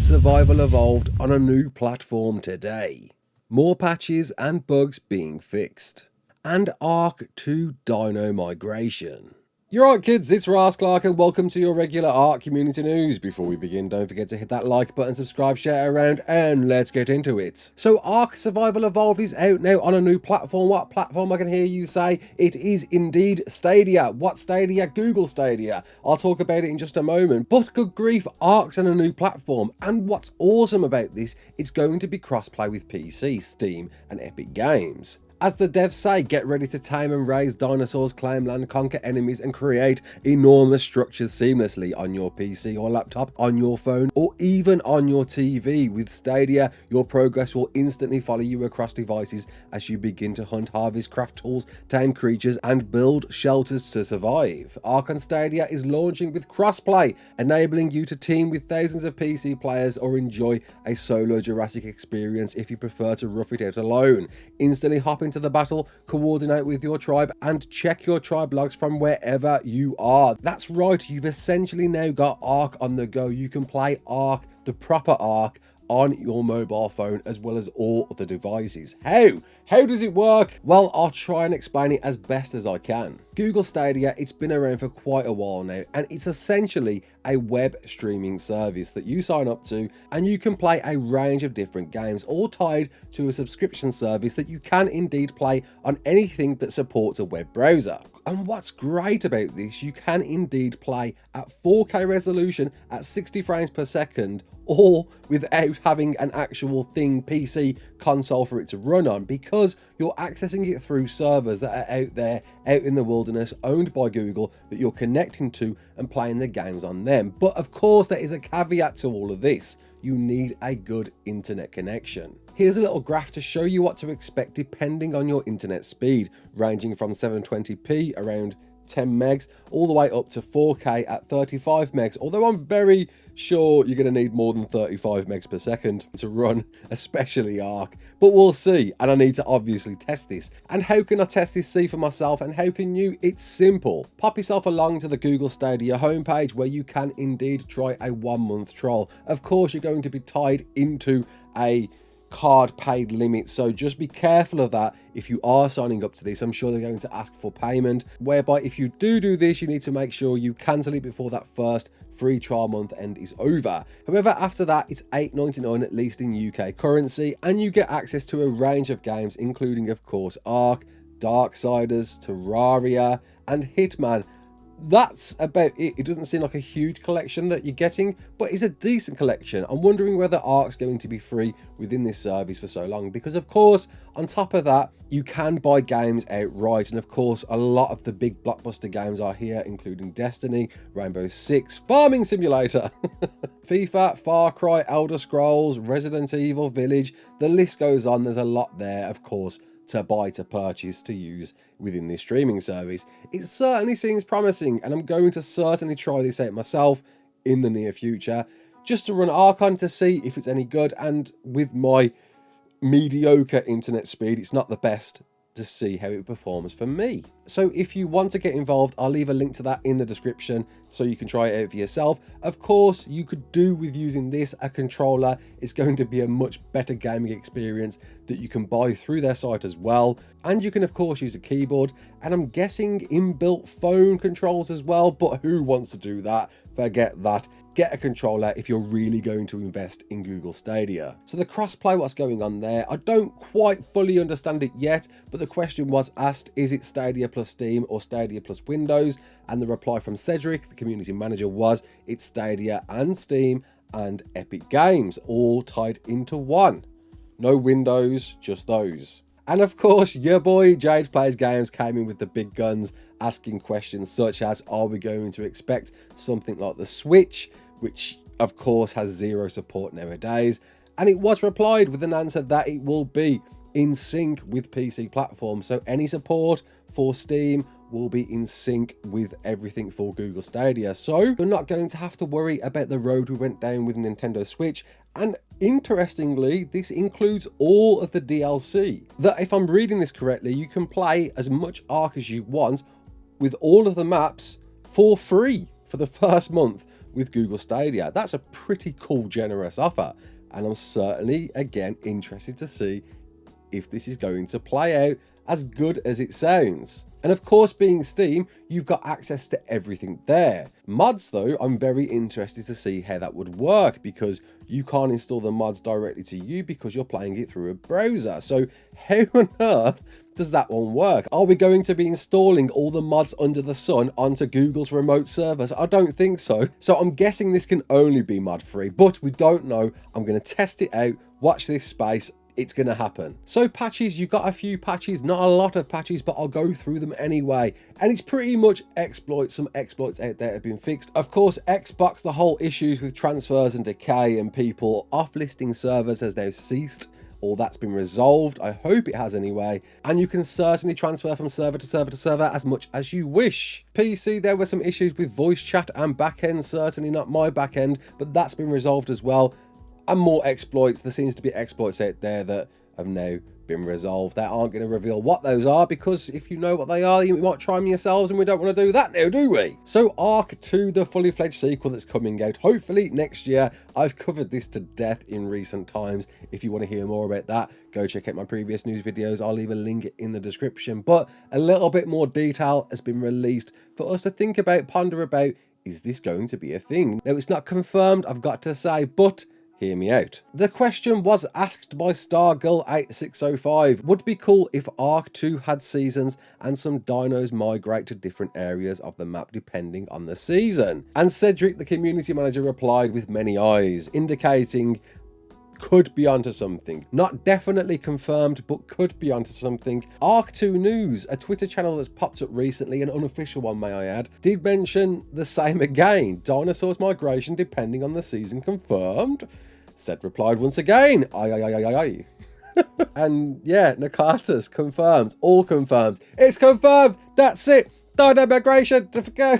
Survival Evolved on a new platform today. More patches and bugs being fixed. And ARK II Dino Migration. You're right, kids, it's Ras Clark and welcome to your regular ARK community news. Before we begin, don't forget to hit that like button, subscribe, share around, and let's get into it. So ARK Survival Evolved is out now on a new platform. What platform? I can hear you say. It is indeed Stadia. What Stadia? Google Stadia. I'll talk about it in just a moment. But good grief, ARK's on a new platform. And what's awesome about this, it's going to be crossplay with PC, Steam, and Epic Games. As the devs say, get ready to tame and raise dinosaurs, claim land, conquer enemies, and create enormous structures seamlessly on your PC or laptop, on your phone, or even on your TV. With Stadia, your progress will instantly follow you across devices as you begin to hunt, harvest, craft tools, tame creatures, and build shelters to survive. ARK on Stadia is launching with crossplay, enabling you to team with thousands of PC players or enjoy a solo Jurassic experience if you prefer to rough it out alone. Instantly hop into the battle, coordinate with your tribe, and check your tribe logs from wherever you are. That's right, you've essentially now got ARK on the go. You can play ARK, the proper ARK, on your mobile phone as well as all other devices. How does it work? Well, I'll try and explain it as best as I can. Google Stadia, it's been around for quite a while now, and it's essentially a web streaming service that you sign up to and you can play a range of different games, all tied to a subscription service that you can indeed play on anything that supports a web browser. And what's great about this, you can indeed play at 4K resolution at 60 frames per second, all without having an actual PC console for it to run on, because you're accessing it through servers that are out there, out in the wilderness, owned by Google, that you're connecting to and playing the games on them. But of course, there is a caveat to all of this. You need a good internet connection. Here's a little graph to show you what to expect depending on your internet speed, ranging from 720p around 10 megs all the way up to 4K at 35 megs, although I'm very sure you're going to need more than 35 megs per second to run, especially ARK, but we'll see, and I need to obviously test this. And how can I test this, see for myself, and how can you? It's simple. Pop yourself along to the Google Stadia homepage where you can indeed try a 1-month trial. Of course, you're going to be tied into a card paid limit, so just be careful of that if you are signing up to this. I'm sure they're going to ask for payment, whereby if you do this, you need to make sure you cancel it before that first free trial month end is over. However, after that, it's $8.99 at least in UK currency, and you get access to a range of games, including of course ARK, Darksiders, Terraria, and Hitman. That's about it. It doesn't seem like a huge collection that you're getting, but it's a decent collection. I'm wondering whether ARK's going to be free within this service for so long, because of course, on top of that, you can buy games outright, and of course, a lot of the big blockbuster games are here, including Destiny, Rainbow Six, Farming Simulator, FIFA, Far Cry, Elder Scrolls, Resident Evil Village. The list goes on. There's a lot there, of course, to buy, to purchase, to use within this streaming service. It certainly seems promising, and I'm going to certainly try this out myself in the near future, just to run ARK on to see if it's any good. And with my mediocre internet speed, it's not the best, to see how it performs for me. So if you want to get involved, I'll leave a link to that in the description so you can try it out for yourself. Of course, you could do with using this a controller. It's going to be a much better gaming experience that you can buy through their site as well. And you can of course use a keyboard, and I'm guessing inbuilt phone controls as well, but who wants to do that? Forget that. Get a controller if you're really going to invest in Google Stadia. So the crossplay, what's going on there? I don't quite fully understand it yet, but the question was asked, is it Stadia plus Steam or Stadia plus Windows? And the reply from Cedric, the community manager, was it's Stadia and Steam and Epic Games, all tied into one. No Windows, just those. And of course, your boy Jade Plays Games came in with the big guns, asking questions such as, are we going to expect something like the Switch, which of course has zero support nowadays? And it was replied with an answer that it will be in sync with PC platforms. So any support for Steam will be in sync with everything for Google Stadia. So you're not going to have to worry about the road we went down with Nintendo Switch. And interestingly, this includes all of the DLC. That, if I'm reading this correctly, you can play as much ARK as you want with all of the maps for free for the first month, with Google Stadia. That's a pretty cool, generous offer. And I'm certainly, again, interested to see if this is going to play out as good as it sounds. And of course, being Steam, you've got access to everything there. Mods though, I'm very interested to see how that would work, because you can't install the mods directly to you because you're playing it through a browser. So how on earth does that one work? Are we going to be installing all the mods under the sun onto Google's remote servers? I don't think so. So I'm guessing this can only be mod free, but we don't know. I'm going to test it out, watch this space. It's going to happen. So patches, you've got a few patches, not a lot of patches, but I'll go through them anyway. And it's pretty much exploits. Some exploits out there have been fixed. Of course, Xbox, the whole issues with transfers and decay and people off-listing servers has now ceased. All that's been resolved. I hope it has anyway. And you can certainly transfer from server to server to server as much as you wish. PC, there were some issues with voice chat and backend, certainly not my backend, but that's been resolved as well. And more exploits. There seems to be exploits out there that have now been resolved. They aren't going to reveal what those are, because if you know what they are, you might try them yourselves, and we don't want to do that now, do we? So ARK 2, the fully fledged sequel that's coming out hopefully next year. I've covered this to death in recent times. If you want to hear more about that, go check out my previous news videos. I'll leave a link in the description. But a little bit more detail has been released for us to think about, ponder about. Is this going to be a thing? Now, it's not confirmed, I've got to say, but hear me out. The question was asked by Stargirl8605. Would be cool if ARK 2 had seasons and some dinos migrate to different areas of the map depending on the season. And Cedric, the community manager, replied with many eyes, indicating could be onto something. Not definitely confirmed, but could be onto something. ARK 2 News, a Twitter channel that's popped up recently, an unofficial one may I add, did mention the same again. Dinosaurs migration depending on the season confirmed. Said replied once again, aye. And yeah, Nakatas confirmed, all confirmed. It's confirmed, that's it. Dino migration, go.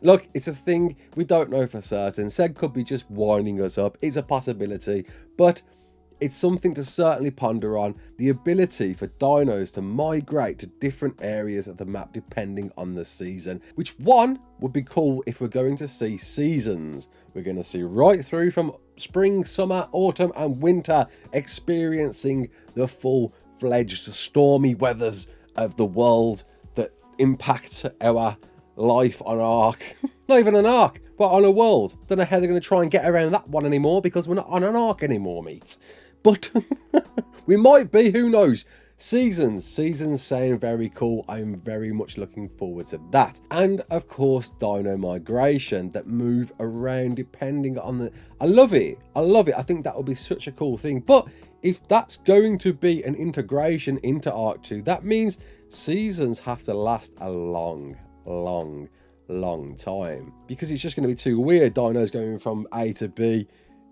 Look, it's a thing we don't know for certain. Seg could be just winding us up. It's a possibility, but it's something to certainly ponder on. The ability for dinos to migrate to different areas of the map depending on the season, which one would be cool if we're going to see seasons. We're going to see right through from spring, summer, autumn and winter, experiencing the full-fledged stormy weathers of the world that impact our life on ARK. Not even an ARK, but on a world. Don't know how they're going to try and get around that one anymore, because we're not on an ARK anymore, mate. But we might be, who knows. Seasons sound very cool. I'm very much looking forward to that. And of course, dino migration that move around depending on the... I love it. I think that would be such a cool thing. But if that's going to be an integration into ARK 2, that means seasons have to last a long time, because it's just going to be too weird. Dinos going from A to B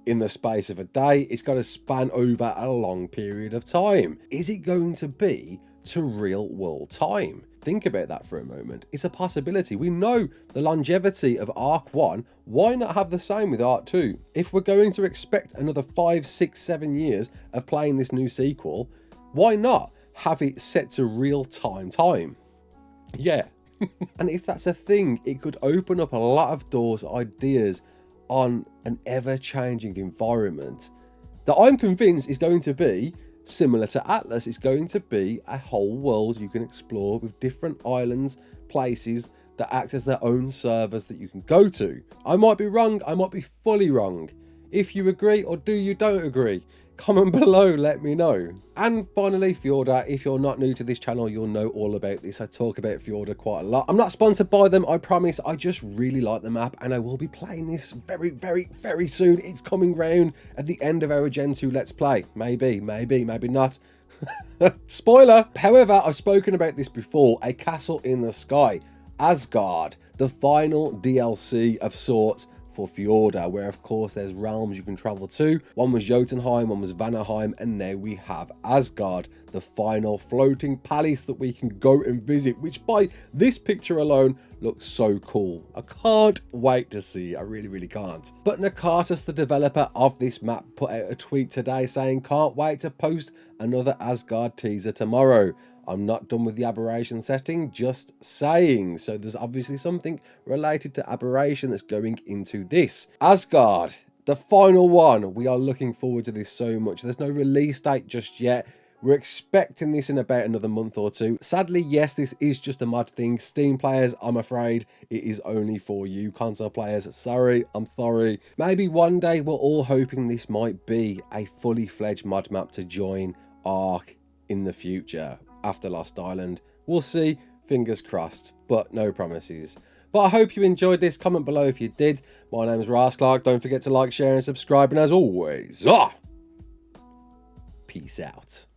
in the space of a day. It's got to span over a long period of time. Is it going to be to real world time? Think about that for a moment. It's a possibility. We know the longevity of ARK 1. Why not have the same with ARK 2? If we're going to expect another 5, 6, 7 years of playing this new sequel, why not have it set to real time? Yeah. And if that's a thing, it could open up a lot of doors, ideas on an ever-changing environment that I'm convinced is going to be similar to Atlas. It's going to be a whole world you can explore with different islands, places that act as their own servers that you can go to. I might be wrong, I might be fully wrong. If you agree, or do you don't agree, comment below, let me know. And finally, Fjordur, if you're not new to this channel, you'll know all about this. I talk about Fjordur quite a lot. I'm not sponsored by them, I promise. I just really like the map, and I will be playing this very soon. It's coming round at the end of our Gen 2 Let's Play. Maybe not. Spoiler! However, I've spoken about this before. A Castle in the Sky, Asgard, the final DLC of sorts for Fjordur, where of course there's realms you can travel to. One was Jotunheim, one was Vanaheim, and now we have Asgard, the final floating palace that we can go and visit, which by this picture alone looks so cool. I can't wait to see. I really can't. But Nakatas, the developer of this map, put out a tweet today saying, can't wait to post another Asgard teaser tomorrow. I'm not done with the aberration setting, just saying. So there's obviously something related to aberration that's going into this. Asgard, the final one. We are looking forward to this so much. There's no release date just yet. We're expecting this in about another month or two. Sadly, yes, this is just a mod thing. Steam players, I'm afraid it is only for you. Console players, sorry, I'm sorry. Maybe one day we're all hoping this might be a fully fledged mod map to join ARK in the future after Lost Island. We'll see, fingers crossed, but no promises. But I hope you enjoyed this. Comment below if you did. My name is Clark. Don't forget to like, share and subscribe. And as always, peace out.